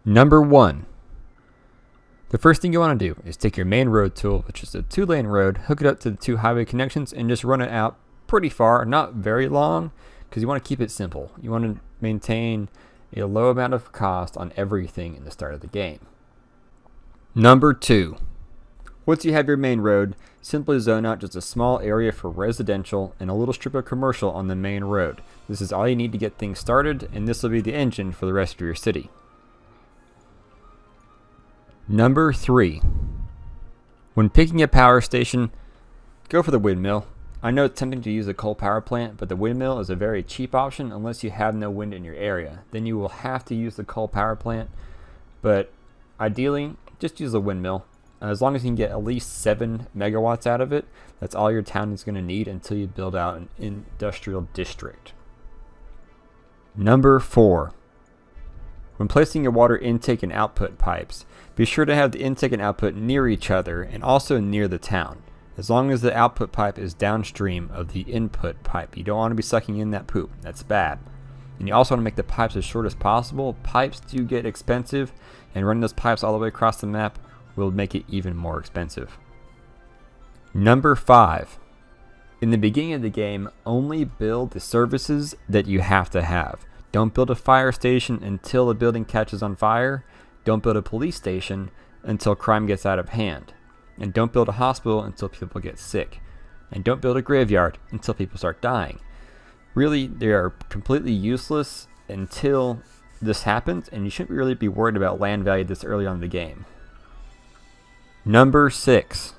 Number 1. The first thing you want to do is take your main road tool, which is a 2-lane road, hook it up to the 2 highway connections, and just run it out pretty far, not very long, because you want to keep it simple. You want to maintain a low amount of cost on everything in the start of the game. Number 2. Once you have your main road, simply zone out just a small area for residential and a little strip of commercial on the main road. This is all you need to get things started, and this will be the engine for the rest of your city. Number 3. When picking a power station, go for the windmill. I know it's tempting to use a coal power plant, but the windmill is a very cheap option unless you have no wind in your area. Then you will have to use the coal power plant, but ideally, just use the windmill. As long as you can get at least 7 megawatts out of it, that's all your town is going to need until you build out an industrial district. Number 4. When placing your water intake and output pipes, be sure to have the intake and output near each other and also near the town. As long as the output pipe is downstream of the input pipe. You don't want to be sucking in that poop. That's bad. And you also want to make the pipes as short as possible. Pipes do get expensive, and running those pipes all the way across the map will make it even more expensive. Number 5. In the beginning of the game, only build the services that you have to have. Don't build a fire station until a building catches on fire. Don't build a police station until crime gets out of hand. And don't build a hospital until people get sick. And don't build a graveyard until people start dying. Really, they are completely useless until this happens, and you shouldn't really be worried about land value this early on in the game. Number 6.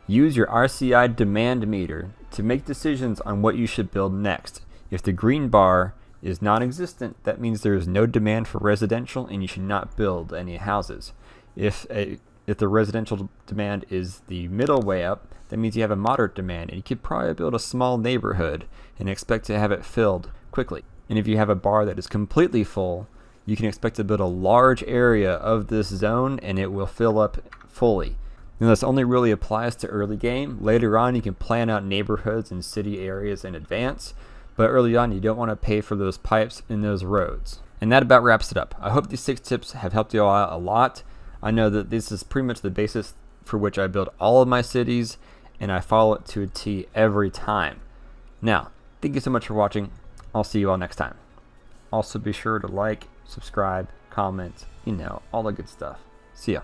Use your RCI demand meter to make decisions on what you should build next. If the green bar is non-existent, that means there is no demand for residential and you should not build any houses. If the residential demand is the middle way up, that means you have a moderate demand, and you could probably build a small neighborhood and expect to have it filled quickly. And if you have a bar that is completely full, you can expect to build a large area of this zone and it will fill up fully. Now, this only really applies to early game. Later on, you can plan out neighborhoods and city areas in advance, but early on, you don't want to pay for those pipes in those roads. And that about wraps it up. I hope these 6 tips have helped you all out a lot. I know that this is pretty much the basis for which I build all of my cities, and I follow it to a T every time. Now, thank you so much for watching. I'll see you all next time. Also, be sure to like, subscribe, comment, all the good stuff. See ya.